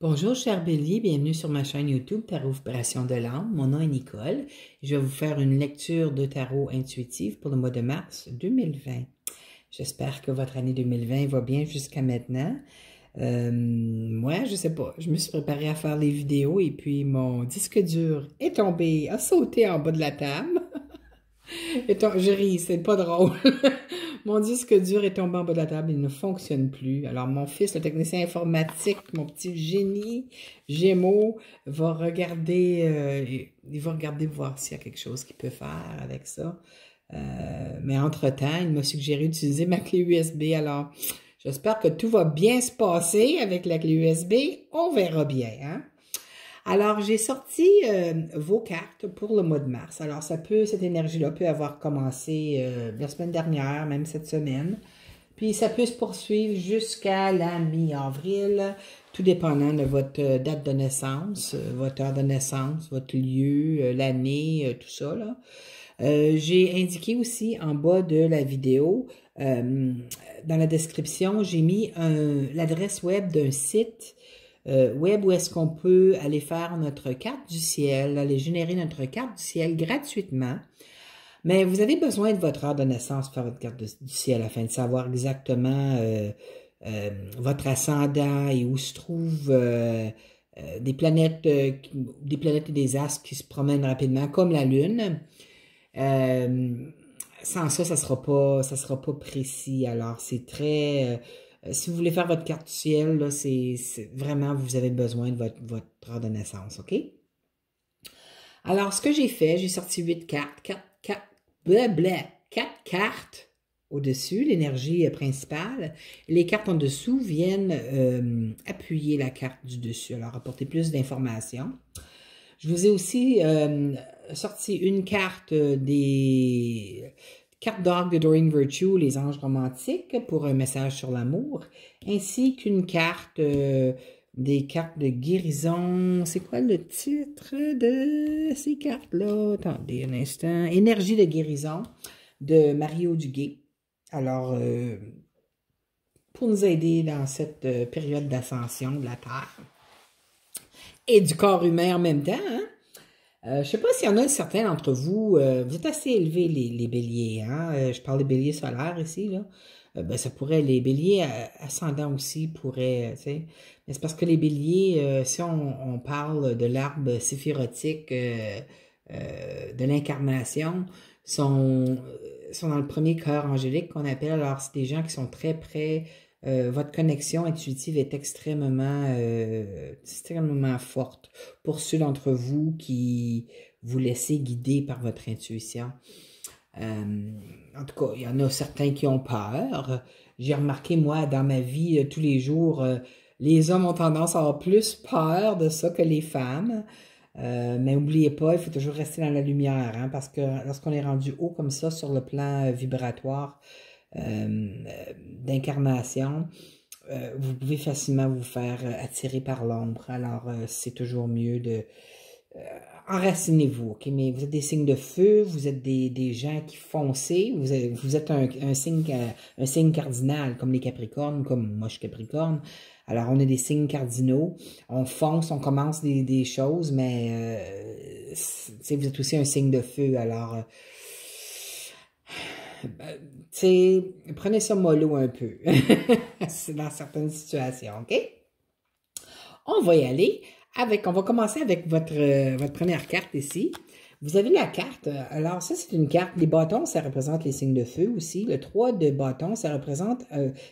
Bonjour, cher Bélier, bienvenue sur ma chaîne YouTube Tarot Vibration de l'âme. Mon nom est Nicole. Je vais vous faire une lecture de tarot intuitive pour le mois de mars 2020. J'espère que votre année 2020 va bien jusqu'à maintenant. Moi, je sais pas, je me suis préparée à faire les vidéos et puis mon disque dur est tombé, a sauté en bas de la table. Je ris, c'est pas drôle. Mon disque dur est tombé en bas de la table, il ne fonctionne plus. Alors, mon fils, le technicien informatique, mon petit génie Gémeaux, va regarder, il va regarder voir s'il y a quelque chose qu'il peut faire avec ça. Mais entre-temps, il m'a suggéré d'utiliser ma clé USB. Alors, j'espère que tout va bien se passer avec la clé USB. On verra bien, hein? Alors, j'ai sorti vos cartes pour le mois de mars. Alors, cette énergie-là peut avoir commencé la semaine dernière, même cette semaine. Puis, ça peut se poursuivre jusqu'à la mi-avril, tout dépendant de votre date de naissance, votre heure de naissance, votre lieu, l'année, tout ça, là. J'ai indiqué aussi en bas de la vidéo, dans la description, j'ai mis l'adresse web d'un site web où est-ce qu'on peut aller faire notre carte du ciel, aller générer notre carte du ciel gratuitement. Mais vous avez besoin de votre heure de naissance pour faire votre carte du ciel afin de savoir exactement votre ascendant et où se trouvent des planètes et des astres qui se promènent rapidement, comme la Lune. Sans ça, ça sera pas précis. Alors, c'est très... si vous voulez faire votre carte du ciel, là, c'est vraiment, vous avez besoin de votre heure de naissance, OK? Alors, ce que j'ai fait, j'ai sorti 8 cartes, 4 cartes au-dessus, l'énergie principale. Les cartes en dessous viennent appuyer la carte du dessus, alors apporter plus d'informations. Je vous ai aussi sorti une carte des cartes d'orgue de Doreen Virtue, les anges romantiques, pour un message sur l'amour, ainsi qu'une carte des cartes de guérison. C'est quoi le titre de ces cartes-là? Attendez un instant. Énergie de guérison de Mario Duguay. Alors, pour nous aider dans cette période d'ascension de la Terre et du corps humain en même temps, hein? Je ne sais pas s'il y en a certains d'entre vous, vous êtes assez élevés les béliers, hein? Je parle des béliers solaires ici, là. Ben, ça pourrait, les béliers ascendants aussi pourraient, tu sais. Mais c'est parce que les béliers, si on parle de l'arbre séphirotique de l'incarnation, sont dans le premier cœur angélique qu'on appelle. Alors, c'est des gens qui sont très près. Votre connexion intuitive est extrêmement forte pour ceux d'entre vous qui vous laissez guider par votre intuition. En tout cas, il y en a certains qui ont peur. J'ai remarqué, moi, dans ma vie, tous les jours, les hommes ont tendance à avoir plus peur de ça que les femmes. Mais n'oubliez pas, il faut toujours rester dans la lumière, hein, parce que lorsqu'on est rendu haut comme ça sur le plan vibratoire, d'incarnation, vous pouvez facilement vous faire attirer par l'ombre. Alors, c'est toujours mieux de... enracinez-vous, OK? Mais vous êtes des signes de feu, vous êtes des gens qui foncez, vous êtes un signe cardinal, comme les Capricornes, comme moi je suis Capricorne. Alors, on est des signes cardinaux, on fonce, on commence des choses, mais vous êtes aussi un signe de feu, alors... prenez ça mollo un peu. C'est dans certaines situations, OK? On va y aller on va commencer avec votre première carte ici. Vous avez la carte, alors ça c'est une carte, les bâtons ça représente les signes de feu aussi. Le 3 de bâtons ça représente,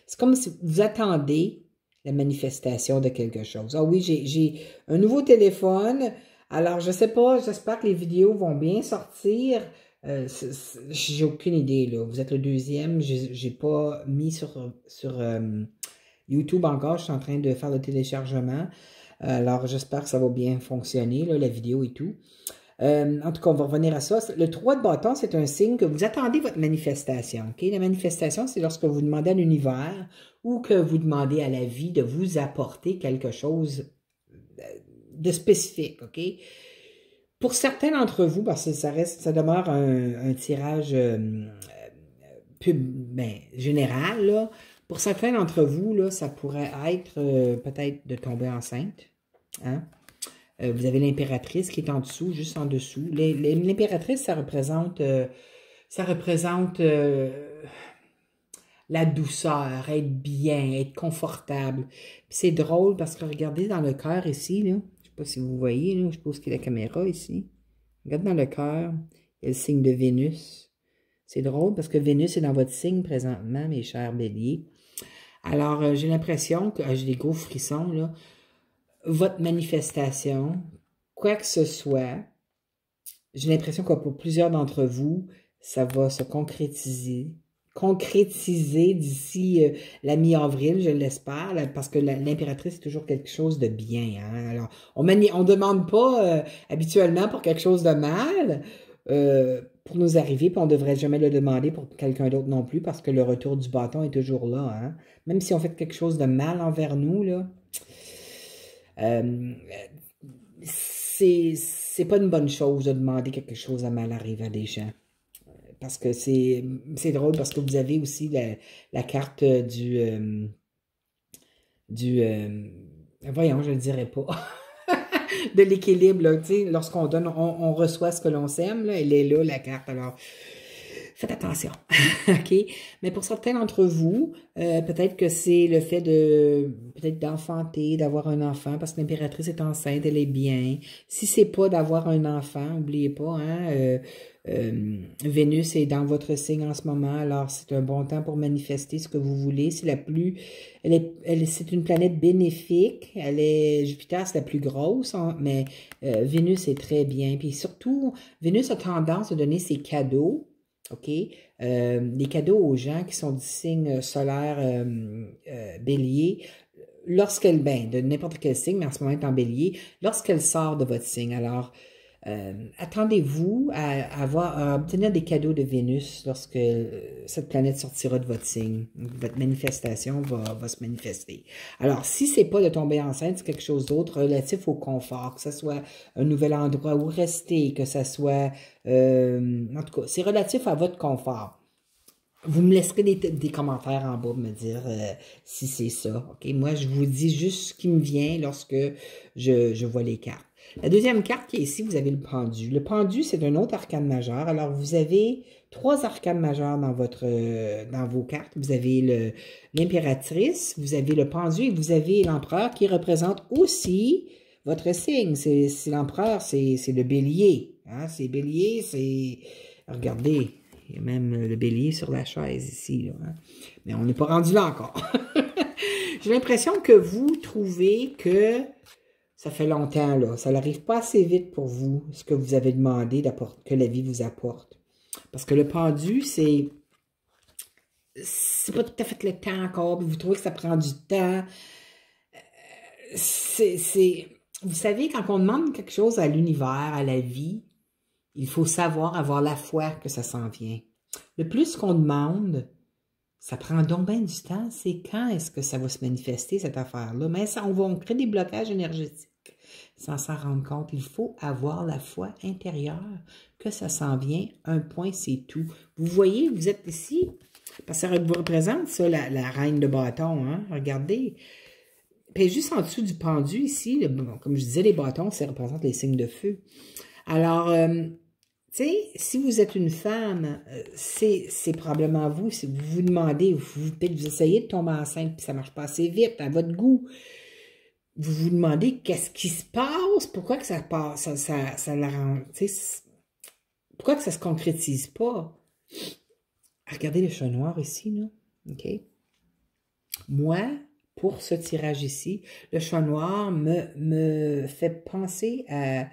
c'est comme si vous attendez la manifestation de quelque chose. Ah oui, j'ai un nouveau téléphone, alors je sais pas, j'espère que les vidéos vont bien sortir. J'ai aucune idée, là. Vous êtes le deuxième. J'ai pas mis sur YouTube encore. Je suis en train de faire le téléchargement. Alors, j'espère que ça va bien fonctionner, là, la vidéo et tout. En tout cas, on va revenir à ça. Le 3 de bâton, c'est un signe que vous attendez votre manifestation. Okay? La manifestation, c'est lorsque vous demandez à l'univers ou que vous demandez à la vie de vous apporter quelque chose de spécifique. OK? Pour certains d'entre vous, parce que ça demeure un tirage général, là, pour certains d'entre vous, là, ça pourrait être peut-être de tomber enceinte. Hein? Vous avez l'impératrice qui est en dessous, juste en dessous. L'impératrice, ça représente la douceur, être bien, être confortable. C'est drôle parce que regardez dans le cœur ici, là, je ne sais pas si vous voyez, là, je pose qu'il y a la caméra ici. Regardez dans le cœur, il y a le signe de Vénus. C'est drôle parce que Vénus est dans votre signe présentement, mes chers béliers. Alors, j'ai l'impression que j'ai des gros frissons, là. Votre manifestation, quoi que ce soit, j'ai l'impression que pour plusieurs d'entre vous, ça va se concrétiser d'ici la mi-avril, je l'espère, parce que l'impératrice est toujours quelque chose de bien. Hein? Alors, on ne demande pas habituellement pour quelque chose de mal pour nous arriver, puis on ne devrait jamais le demander pour quelqu'un d'autre non plus, parce que le retour du bâton est toujours là. Hein? Même si on fait quelque chose de mal envers nous, là, c'est pas une bonne chose de demander quelque chose de mal arrive à des gens. Parce que c'est drôle, parce que vous avez aussi la carte voyons, je ne le dirais pas, de l'équilibre, tu sais, lorsqu'on donne, on reçoit ce que l'on sème, là, elle est là, la carte, alors faites attention, OK? Mais pour certains d'entre vous, peut-être que c'est le fait peut-être d'enfanter, d'avoir un enfant, parce que l'impératrice est enceinte, elle est bien. Si c'est pas d'avoir un enfant, n'oubliez pas, hein, Vénus est dans votre signe en ce moment, alors c'est un bon temps pour manifester ce que vous voulez. C'est c'est une planète bénéfique. Jupiter, c'est la plus grosse, hein, mais Vénus est très bien. Puis surtout, Vénus a tendance à donner ses cadeaux. OK? Des cadeaux aux gens qui sont du signe solaire bélier, de n'importe quel signe, mais en ce moment, elle est en bélier, lorsqu'elle sort de votre signe. Alors, attendez-vous à obtenir des cadeaux de Vénus lorsque cette planète sortira de votre signe. Votre manifestation va se manifester. Alors, si c'est pas de tomber enceinte, c'est quelque chose d'autre relatif au confort, que ce soit un nouvel endroit où rester, que ce soit... en tout cas, c'est relatif à votre confort. Vous me laisserez des commentaires en bas, me dire si c'est ça. OK? Moi, je vous dis juste ce qui me vient lorsque je vois les cartes. La deuxième carte qui est ici, vous avez le pendu. Le pendu, c'est un autre arcane majeur. Alors, vous avez 3 arcanes majeurs dans vos cartes. Vous avez l'impératrice, vous avez le pendu et vous avez l'empereur qui représente aussi votre signe. C'est l'empereur, c'est le bélier. Hein? C'est bélier, c'est... Regardez, il y a même le bélier sur la chaise ici. Là, hein? Mais on n'est pas rendu là encore. J'ai l'impression que vous trouvez que... Ça fait longtemps, là. Ça n'arrive pas assez vite pour vous, ce que vous avez demandé que la vie vous apporte. Parce que le pendu, c'est pas tout à fait le temps encore, vous trouvez que ça prend du temps. Vous savez, quand on demande quelque chose à l'univers, à la vie, il faut savoir avoir la foi que ça s'en vient. Le plus qu'on demande, ça prend donc bien du temps. C'est quand est-ce que ça va se manifester, cette affaire-là? Mais ça, on crée des blocages énergétiques. Sans s'en rendre compte, il faut avoir la foi intérieure que ça s'en vient. Un point, c'est tout. Vous voyez, vous êtes ici, parce que ça vous représente, ça, la reine de bâton. Hein? Regardez. Puis juste en dessous du pendu, ici, comme je disais, les bâtons, ça représente les signes de feu. Alors, tu sais, si vous êtes une femme, c'est probablement vous. Si vous vous demandez, peut-être vous essayez de tomber enceinte, puis ça ne marche pas assez vite, à votre goût. Vous vous demandez qu'est-ce qui se passe, pourquoi que ça passe, ça la rend, pourquoi que ça se concrétise pas? Regardez le chat noir ici, là, OK? Moi, pour ce tirage ici, le chat noir me fait penser à,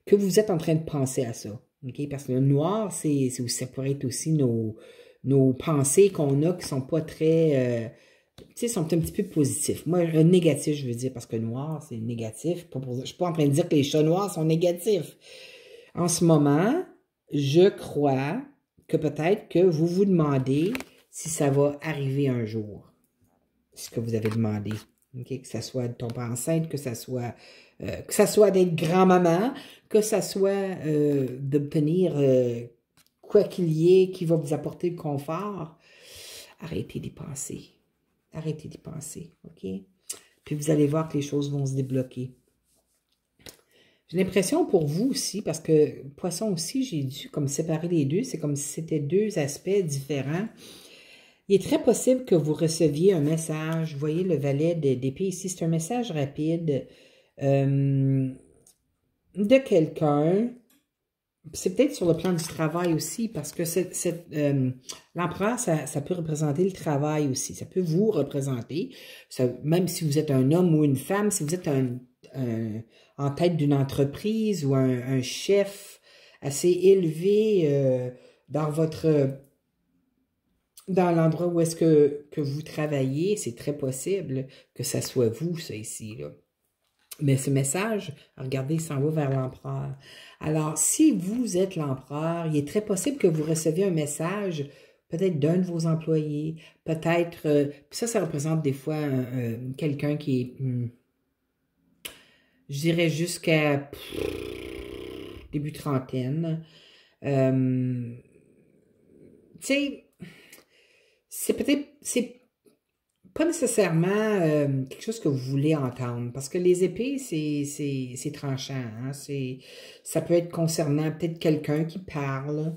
que vous êtes en train de penser à ça, OK? Parce que le noir, ça pourrait être aussi nos pensées qu'on a qui sont pas très... tu sais, sont un petit peu positifs. Moi, négatif, je veux dire, parce que noir, c'est négatif. Je ne suis pas en train de dire que les chats noirs sont négatifs. En ce moment, je crois que peut-être que vous vous demandez si ça va arriver un jour. Ce que vous avez demandé. Okay? Que ça soit de tomber enceinte, que ça soit d'être grand-maman, que ça soit d'obtenir quoi qu'il y ait qui va vous apporter le confort. Arrêtez d'y penser. Arrêtez d'y penser, OK? Puis vous allez voir que les choses vont se débloquer. J'ai l'impression pour vous aussi, parce que Poisson aussi, j'ai dû comme séparer les deux. C'est comme si c'était deux aspects différents. Il est très possible que vous receviez un message. Vous voyez le valet d'épée ici. C'est un message rapide de quelqu'un. C'est peut-être sur le plan du travail aussi, parce que l'empereur, ça peut représenter le travail aussi. Ça peut vous représenter, même si vous êtes un homme ou une femme, si vous êtes en tête d'une entreprise ou un chef assez élevé dans l'endroit où est-ce que vous travaillez, c'est très possible que ça soit vous, ça ici, là. Mais ce message, regardez, il s'en va vers l'empereur. Alors, si vous êtes l'empereur, il est très possible que vous receviez un message, peut-être d'un de vos employés, peut-être, ça représente des fois quelqu'un qui est, je dirais jusqu'à début trentaine. Tu sais, c'est pas nécessairement quelque chose que vous voulez entendre, parce que les épées, c'est tranchant. Hein? Ça peut être concernant peut-être quelqu'un qui parle,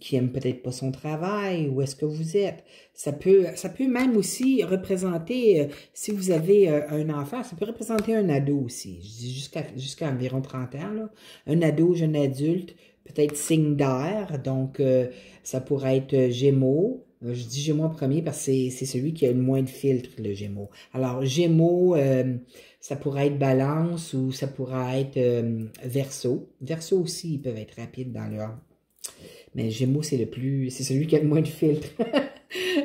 qui aime peut-être pas son travail, où est-ce que vous êtes. Ça peut même aussi représenter, si vous avez un enfant, ça peut représenter un ado aussi. Je dis jusqu'à environ 30 ans, là. Un ado, jeune adulte, peut-être signe d'air, donc ça pourrait être Gémeaux. Je dis Gémeaux en premier parce que c'est celui qui a le moins de filtres, le Gémeaux. Alors, Gémeaux, ça pourrait être Balance ou ça pourrait être Verseau. Verseau aussi, ils peuvent être rapides dans leur... Mais Gémeaux, c'est celui qui a le moins de filtres.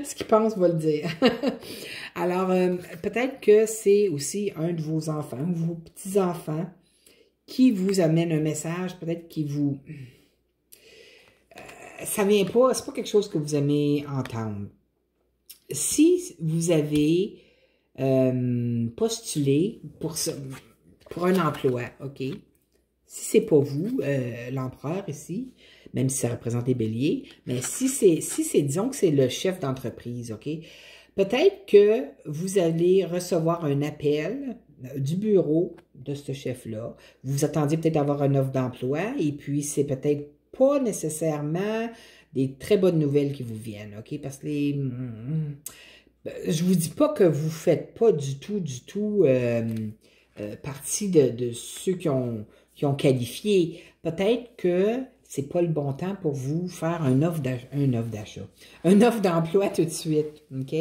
Ce qu'il pense va le dire. Alors, peut-être que c'est aussi un de vos enfants, ou vos petits-enfants, qui vous amène un message, peut-être qui vous... ça vient pas, c'est pas quelque chose que vous aimez entendre. Si vous avez postulé pour un emploi, OK? Si c'est pas vous, l'empereur ici, même si ça représente les béliers, mais si c'est, disons que c'est le chef d'entreprise, OK? Peut-être que vous allez recevoir un appel du bureau de ce chef-là. Vous attendiez peut-être avoir une offre d'emploi et puis c'est peut-être pas nécessairement des très bonnes nouvelles qui vous viennent, OK? Parce que je vous dis pas que vous faites pas du tout partie de ceux qui ont qualifié. Peut-être que c'est pas le bon temps pour vous faire une offre d'emploi tout de suite, OK?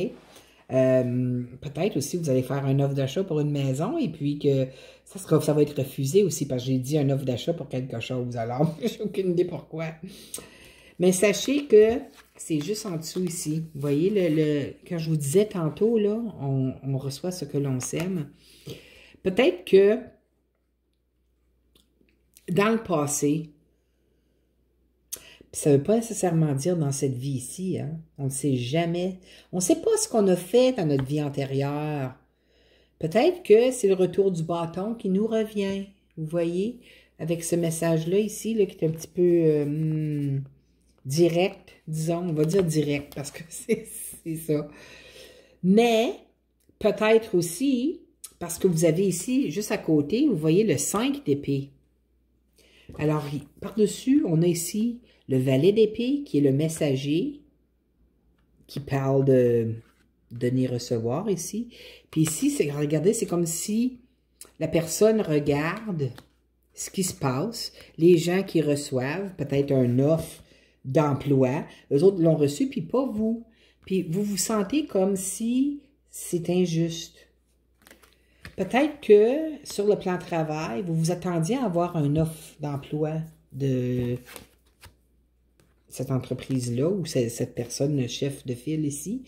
Peut-être aussi vous allez faire une offre d'achat pour une maison et puis que ça va être refusé aussi parce que j'ai dit une offre d'achat pour quelque chose. Alors, j'ai aucune idée pourquoi. Mais sachez que c'est juste en dessous ici. Vous voyez, quand je vous disais tantôt, là, on reçoit ce que l'on sème. Peut-être que dans le passé, ça ne veut pas nécessairement dire dans cette vie ici, hein? On ne sait jamais. On ne sait pas ce qu'on a fait dans notre vie antérieure. Peut-être que c'est le retour du bâton qui nous revient. Vous voyez, avec ce message-là ici, là, qui est un petit peu direct, disons. On va dire direct parce que c'est ça. Mais peut-être aussi, parce que vous avez ici, juste à côté, vous voyez le 5 d'épée. Alors, par-dessus, on a ici le valet d'épée, qui est le messager, qui parle de donner-recevoir ici. Puis ici, regardez, c'est comme si la personne regarde ce qui se passe, les gens qui reçoivent peut-être un offre d'emploi, eux autres l'ont reçu, puis pas vous. Puis vous vous sentez comme si c'est injuste. Peut-être que sur le plan travail, vous vous attendiez à avoir une offre d'emploi de cette entreprise-là ou cette personne, le chef de file ici,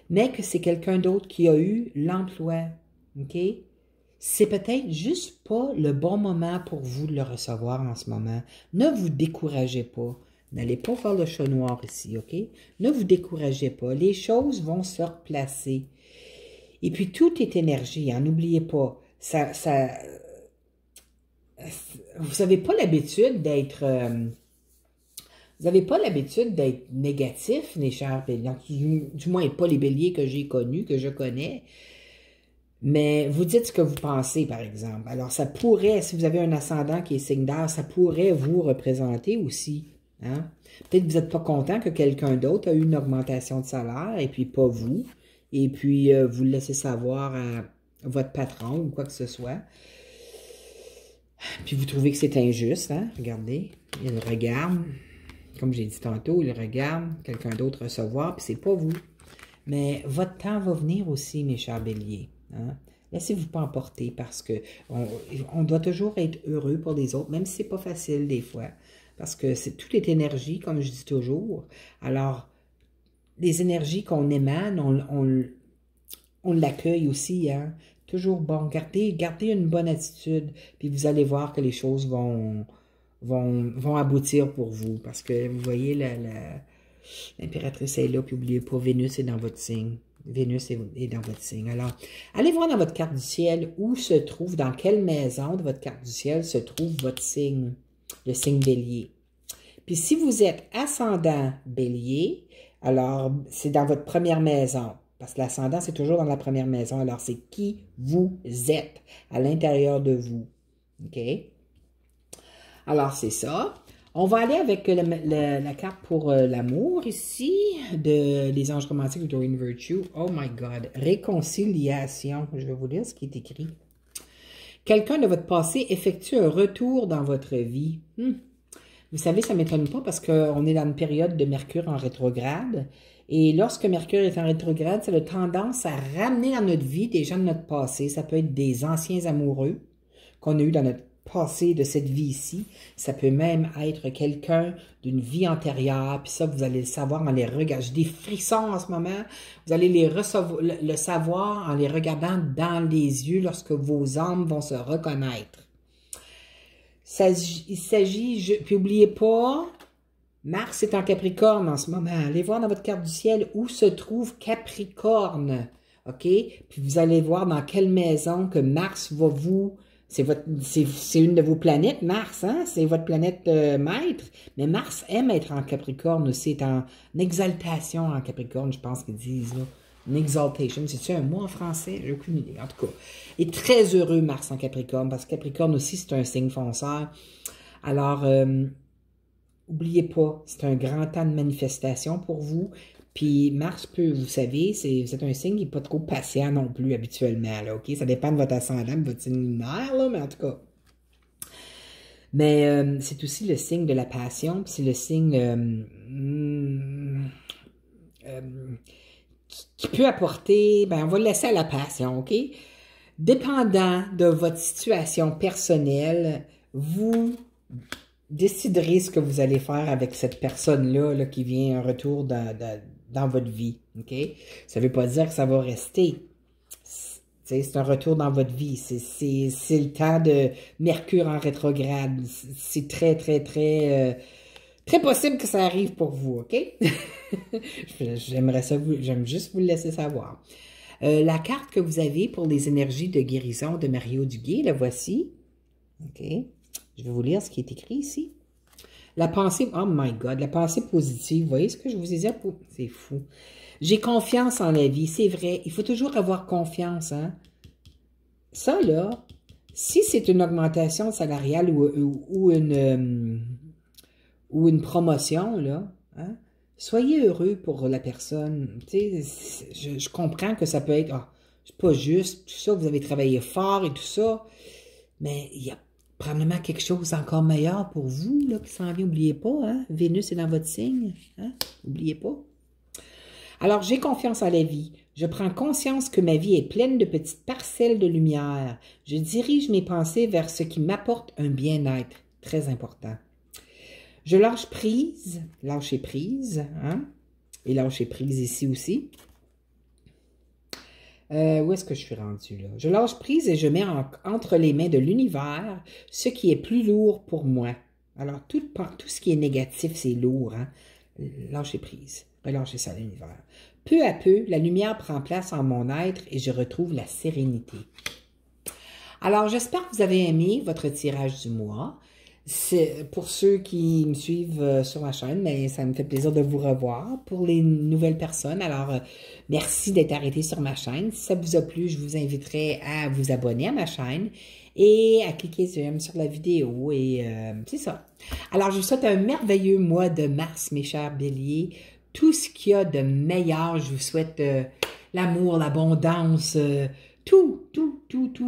mais que c'est quelqu'un d'autre qui a eu l'emploi, OK? C'est peut-être juste pas le bon moment pour vous de le recevoir en ce moment. Ne vous découragez pas. N'allez pas faire le chat noir ici, OK? Ne vous découragez pas. Les choses vont se replacer. Et puis, tout est énergie, hein? N'oubliez pas. Vous n'avez pas l'habitude d'être... vous n'avez pas l'habitude d'être négatif, mes chers béliers. Du moins, pas les béliers que j'ai connus, que je connais. Mais vous dites ce que vous pensez, par exemple. Alors, ça pourrait, si vous avez un ascendant qui est signe d'air, ça pourrait vous représenter aussi. Hein? Peut-être que vous n'êtes pas content que quelqu'un d'autre a eu une augmentation de salaire, et puis pas vous. Et puis, vous le laissez savoir à votre patron ou quoi que ce soit. Puis, vous trouvez que c'est injuste. Hein? Regardez, il regarde. Comme j'ai dit tantôt, il regarde quelqu'un d'autre recevoir, puis c'est pas vous. Mais votre temps va venir aussi, mes chers béliers. Hein? Laissez-vous pas emporter parce que on doit toujours être heureux pour les autres, même si c'est pas facile des fois. Parce que tout est énergie, comme je dis toujours. Alors, les énergies qu'on émane, on l'accueille aussi. Hein? Toujours bon. Gardez une bonne attitude, puis vous allez voir que les choses vont aboutir pour vous. Parce que vous voyez, l'impératrice est là, puis n'oubliez pas, Vénus est dans votre signe. Vénus est dans votre signe. Alors, allez voir dans votre carte du ciel où se trouve, dans quelle maison de votre carte du ciel se trouve votre signe, le signe bélier. Puis si vous êtes ascendant bélier, alors c'est dans votre première maison. Parce que l'ascendant, c'est toujours dans la première maison. Alors, c'est qui vous êtes à l'intérieur de vous. OK? Alors, c'est ça. On va aller avec la carte pour l'amour ici, des anges romantiques de Doreen Virtue. Oh my God. Réconciliation. Je vais vous lire ce qui est écrit. Quelqu'un de votre passé effectue un retour dans votre vie. Vous savez, ça ne m'étonne pas parce qu'on est dans une période de Mercure en rétrograde. Et lorsque Mercure est en rétrograde, ça a tendance à ramener dans notre vie des gens de notre passé. Ça peut être des anciens amoureux qu'on a eu dans notre passé de cette vie-ci. Ça peut même être quelqu'un d'une vie antérieure. Puis ça, vous allez le savoir en les regardant. J'ai des frissons en ce moment. Vous allez le savoir en les regardant dans les yeux lorsque vos âmes vont se reconnaître. Il s'agit, puis n'oubliez pas, Mars est en Capricorne en ce moment. Allez voir dans votre carte du ciel où se trouve Capricorne. OK? Puis vous allez voir dans quelle maison que Mars va vous... C'est une de vos planètes, Mars, hein? C'est votre planète maître. Mais Mars aime être en Capricorne aussi, est en exaltation en Capricorne, je pense qu'ils disent, là. Une exaltation, c'est-tu un mot en français? J'ai aucune idée, en tout cas. Il est très heureux, Mars en Capricorne, parce que Capricorne aussi, c'est un signe fonceur. Alors, n'oubliez pas, c'est un grand temps de manifestation pour vous. Puis Mars peut, vous savez, vous êtes un signe qui n'est pas trop patient non plus habituellement, là, OK? Ça dépend de votre ascendant, de votre signe lunaire, là, mais en tout cas. Mais c'est aussi le signe de la passion, puis c'est le signe qui peut apporter, ben on va le laisser à la passion, OK? Dépendant de votre situation personnelle, vous déciderez ce que vous allez faire avec cette personne-là là, qui vient un retour dans votre vie, OK? Ça ne veut pas dire que ça va rester. C'est un retour dans votre vie. C'est le temps de Mercure en rétrograde. C'est très, très, très... très possible que ça arrive pour vous, OK? J'aime juste vous le laisser savoir. La carte que vous avez pour les énergies de guérison de Mario Duguay, la voici. OK? Je vais vous lire ce qui est écrit ici. La pensée, oh my God, la pensée positive. Vous voyez ce que je vous ai dit? C'est fou. J'ai confiance en la vie, c'est vrai. Il faut toujours avoir confiance, hein? Ça, là, si c'est une augmentation salariale ou une promotion, là, hein, soyez heureux pour la personne. Tu sais, je comprends que ça peut être, c'est pas juste, tout ça, vous avez travaillé fort et tout ça, mais il y a probablement quelque chose encore meilleur pour vous, là, qui s'en vient. N'oubliez pas, hein, Vénus est dans votre signe, hein, n'oubliez pas. Alors, j'ai confiance en la vie. Je prends conscience que ma vie est pleine de petites parcelles de lumière. Je dirige mes pensées vers ce qui m'apporte un bien-être. Très important. Je lâche prise, lâcher prise, hein? Et lâcher prise ici aussi. Où est-ce que je suis rendue là? Je lâche prise et je mets entre les mains de l'univers ce qui est plus lourd pour moi. Alors, tout ce qui est négatif, c'est lourd, hein? Lâcher prise, relâcher ça à l'univers. Peu à peu, la lumière prend place en mon être et je retrouve la sérénité. Alors, j'espère que vous avez aimé votre tirage du mois. Pour ceux qui me suivent sur ma chaîne, mais ça me fait plaisir de vous revoir. Pour les nouvelles personnes, alors merci d'être arrêté sur ma chaîne. Si ça vous a plu, je vous inviterai à vous abonner à ma chaîne et à cliquer j'aime sur la vidéo. Et c'est ça. Alors, je vous souhaite un merveilleux mois de mars, mes chers béliers. Tout ce qu'il y a de meilleur, je vous souhaite l'amour, l'abondance, tout,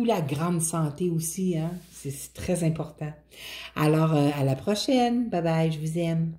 la grande santé aussi, hein. C'est très important. Alors, à la prochaine. Bye bye, je vous aime.